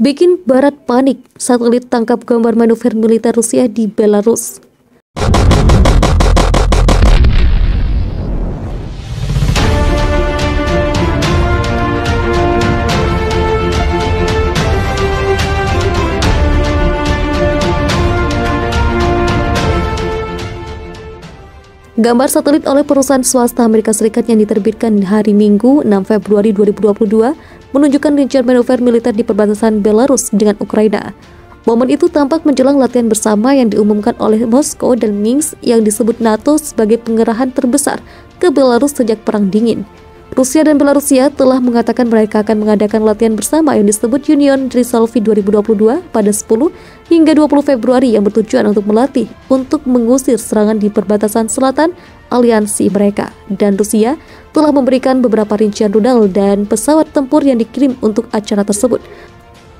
Bikin Barat panik, satelit tangkap gambar manuver militer Rusia di Belarus. Gambar satelit oleh perusahaan swasta Amerika Serikat yang diterbitkan hari Minggu 6 Februari 2022 menunjukkan rincian manuver militer di perbatasan Belarus dengan Ukraina. Momen itu tampak menjelang latihan bersama yang diumumkan oleh Moskow dan Minsk yang disebut NATO sebagai pengerahan terbesar ke Belarus sejak Perang Dingin. Rusia dan Belarusia telah mengatakan mereka akan mengadakan latihan bersama yang disebut Union Resolve 2022 pada 10 hingga 20 Februari yang bertujuan untuk melatih untuk mengusir serangan di perbatasan selatan aliansi mereka. Dan Rusia telah memberikan beberapa rincian rudal dan pesawat tempur yang dikirim untuk acara tersebut.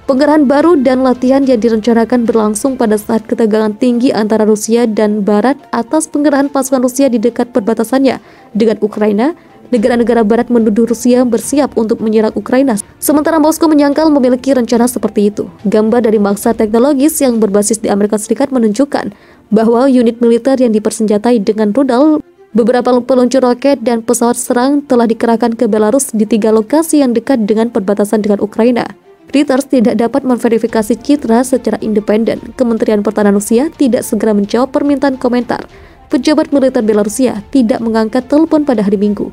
Pengerahan baru dan latihan yang direncanakan berlangsung pada saat ketegangan tinggi antara Rusia dan Barat atas pengerahan pasukan Rusia di dekat perbatasannya dengan Ukraina. Negara-negara Barat menuduh Rusia bersiap untuk menyerang Ukraina, sementara Moskow menyangkal memiliki rencana seperti itu. Gambar dari mangsa teknologis yang berbasis di Amerika Serikat menunjukkan bahwa unit militer yang dipersenjatai dengan rudal, beberapa peluncur roket dan pesawat serang telah dikerahkan ke Belarus di 3 lokasi yang dekat dengan perbatasan dengan Ukraina. Reuters tidak dapat memverifikasi citra secara independen. Kementerian Pertahanan Rusia tidak segera menjawab permintaan komentar. Pejabat militer Belarusia tidak mengangkat telepon pada hari Minggu.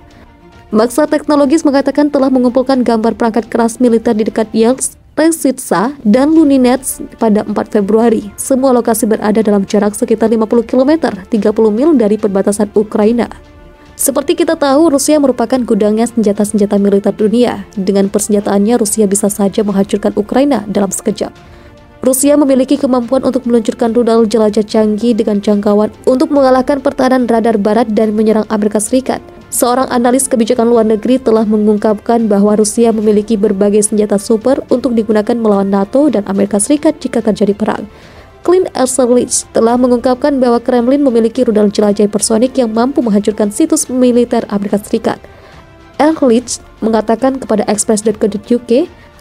Mangsa teknologis mengatakan telah mengumpulkan gambar perangkat keras militer di dekat Yelsk, Resitsa, dan Luninets pada 4 Februari. Semua lokasi berada dalam jarak sekitar 50 km, 30 mil dari perbatasan Ukraina. Seperti kita tahu, Rusia merupakan gudangnya senjata-senjata militer dunia. Dengan persenjataannya, Rusia bisa saja menghancurkan Ukraina dalam sekejap. Rusia memiliki kemampuan untuk meluncurkan rudal jelajah canggih dengan jangkauan untuk mengalahkan pertahanan radar Barat dan menyerang Amerika Serikat. Seorang analis kebijakan luar negeri telah mengungkapkan bahwa Rusia memiliki berbagai senjata super untuk digunakan melawan NATO dan Amerika Serikat jika terjadi perang. Clint Ehrlich telah mengungkapkan bahwa Kremlin memiliki rudal jelajah hipersonik yang mampu menghancurkan situs militer Amerika Serikat. Ehrlich mengatakan kepada Express.co.uk,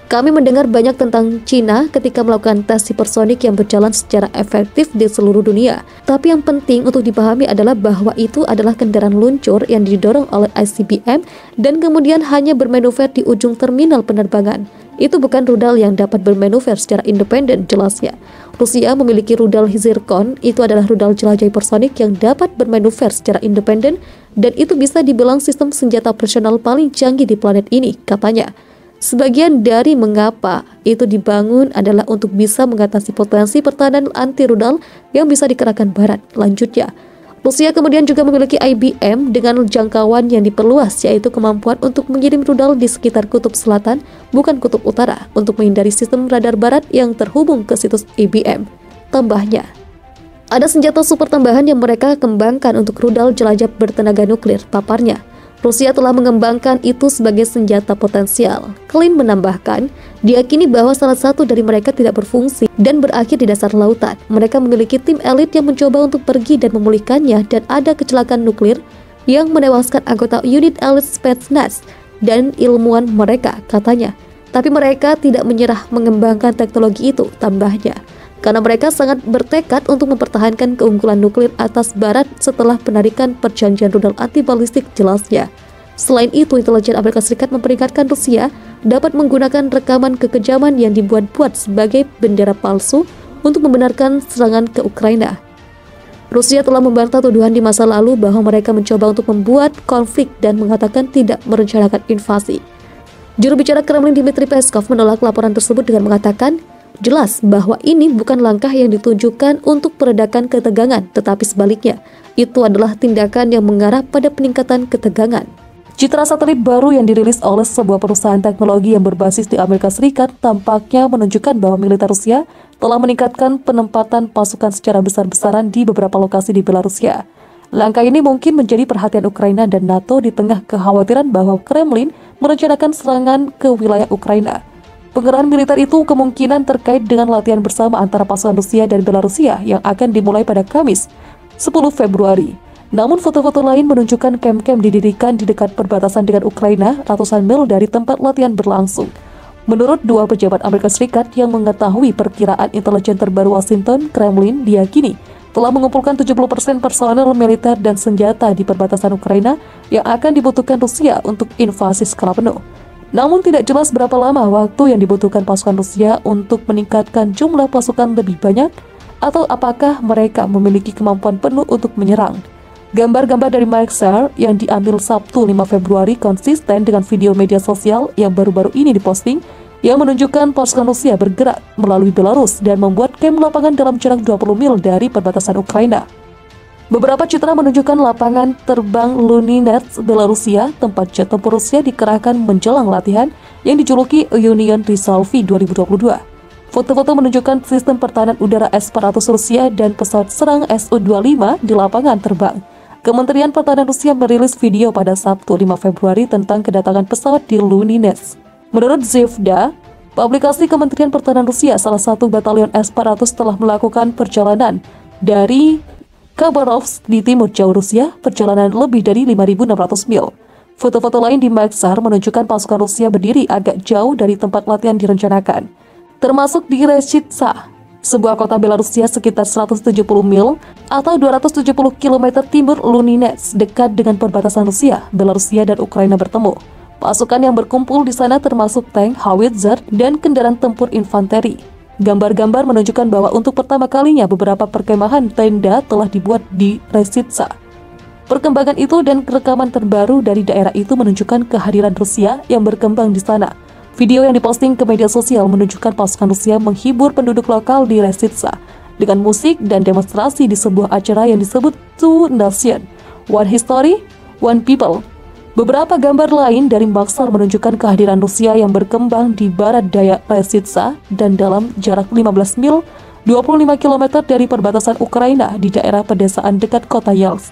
"Kami mendengar banyak tentang Cina ketika melakukan tes hipersonik yang berjalan secara efektif di seluruh dunia. Tapi yang penting untuk dipahami adalah bahwa itu adalah kendaraan luncur yang didorong oleh ICBM dan kemudian hanya bermanuver di ujung terminal penerbangan. Itu bukan rudal yang dapat bermanuver secara independen," jelasnya. Rusia memiliki rudal Zircon, itu adalah rudal jelajah hipersonik yang dapat bermanuver secara independen dan itu bisa dibilang sistem senjata operasional paling canggih di planet ini, katanya. Sebagian dari mengapa itu dibangun adalah untuk bisa mengatasi potensi pertahanan anti-rudal yang bisa dikerahkan Barat. Lanjutnya, Rusia kemudian juga memiliki IBM dengan jangkauan yang diperluas, yaitu kemampuan untuk mengirim rudal di sekitar kutub selatan, bukan kutub utara, untuk menghindari sistem radar Barat yang terhubung ke situs IBM. Tambahnya, ada senjata super tambahan yang mereka kembangkan untuk rudal jelajah bertenaga nuklir, paparnya. Rusia telah mengembangkan itu sebagai senjata potensial. Clint menambahkan, diyakini bahwa salah satu dari mereka tidak berfungsi dan berakhir di dasar lautan. Mereka memiliki tim elit yang mencoba untuk pergi dan memulihkannya dan ada kecelakaan nuklir yang menewaskan anggota unit elit Spetsnaz dan ilmuwan mereka, katanya. Tapi mereka tidak menyerah mengembangkan teknologi itu, tambahnya. Karena mereka sangat bertekad untuk mempertahankan keunggulan nuklir atas Barat setelah penarikan perjanjian rudal anti-balistik, jelasnya. Selain itu, intelijen Amerika Serikat memperingatkan Rusia dapat menggunakan rekaman kekejaman yang dibuat-buat sebagai bendera palsu untuk membenarkan serangan ke Ukraina. Rusia telah membantah tuduhan di masa lalu bahwa mereka mencoba untuk membuat konflik dan mengatakan tidak merencanakan invasi. Juru bicara Kremlin Dmitry Peskov menolak laporan tersebut dengan mengatakan, jelas bahwa ini bukan langkah yang ditujukan untuk meredakan ketegangan, tetapi sebaliknya, itu adalah tindakan yang mengarah pada peningkatan ketegangan. Citra satelit baru yang dirilis oleh sebuah perusahaan teknologi yang berbasis di Amerika Serikat tampaknya menunjukkan bahwa militer Rusia telah meningkatkan penempatan pasukan secara besar-besaran di beberapa lokasi di Belarusia. Langkah ini mungkin menjadi perhatian Ukraina dan NATO di tengah kekhawatiran bahwa Kremlin merencanakan serangan ke wilayah Ukraina. Pengerahan militer itu kemungkinan terkait dengan latihan bersama antara pasukan Rusia dan Belarusia yang akan dimulai pada Kamis, 10 Februari. Namun foto-foto lain menunjukkan kamp-kamp didirikan di dekat perbatasan dengan Ukraina, ratusan mil dari tempat latihan berlangsung. Menurut dua pejabat Amerika Serikat yang mengetahui perkiraan intelijen terbaru Washington, Kremlin diyakini telah mengumpulkan 70% personel militer dan senjata di perbatasan Ukraina yang akan dibutuhkan Rusia untuk invasi skala penuh. Namun tidak jelas berapa lama waktu yang dibutuhkan pasukan Rusia untuk meningkatkan jumlah pasukan lebih banyak, atau apakah mereka memiliki kemampuan penuh untuk menyerang. Gambar-gambar dari Maxar yang diambil Sabtu 5 Februari konsisten dengan video media sosial yang baru-baru ini diposting yang menunjukkan pasukan Rusia bergerak melalui Belarus dan membuat kamp lapangan dalam jarak 20 mil dari perbatasan Ukraina. Beberapa citra menunjukkan lapangan terbang Luninets Belarusia, tempat jet tempur Rusia dikerahkan menjelang latihan yang dijuluki Union Resolve 2022. Foto-foto menunjukkan sistem pertahanan udara S-400 Rusia dan pesawat serang Su-25 di lapangan terbang. Kementerian Pertahanan Rusia merilis video pada Sabtu 5 Februari tentang kedatangan pesawat di Luninets. Menurut Zvezda, publikasi Kementerian Pertahanan Rusia, salah satu batalion S-400 telah melakukan perjalanan dari Khabarovsk di timur jauh Rusia, perjalanan lebih dari 5.600 mil. Foto-foto lain di Maxar menunjukkan pasukan Rusia berdiri agak jauh dari tempat latihan direncanakan, termasuk di Resitsa, sebuah kota Belarusia sekitar 170 mil atau 270 km timur Luninets, dekat dengan perbatasan Rusia, Belarusia dan Ukraina bertemu. Pasukan yang berkumpul di sana termasuk tank, howitzer, dan kendaraan tempur infanteri. Gambar-gambar menunjukkan bahwa untuk pertama kalinya beberapa perkemahan tenda telah dibuat di Resitsa. Perkembangan itu dan rekaman terbaru dari daerah itu menunjukkan kehadiran Rusia yang berkembang di sana. Video yang diposting ke media sosial menunjukkan pasukan Rusia menghibur penduduk lokal di Resitsa dengan musik dan demonstrasi di sebuah acara yang disebut Two Nations, One History, One People. Beberapa gambar lain dari Maxar menunjukkan kehadiran Rusia yang berkembang di barat daya Resitsa dan dalam jarak 15 mil, 25 km dari perbatasan Ukraina di daerah pedesaan dekat kota Yelsk.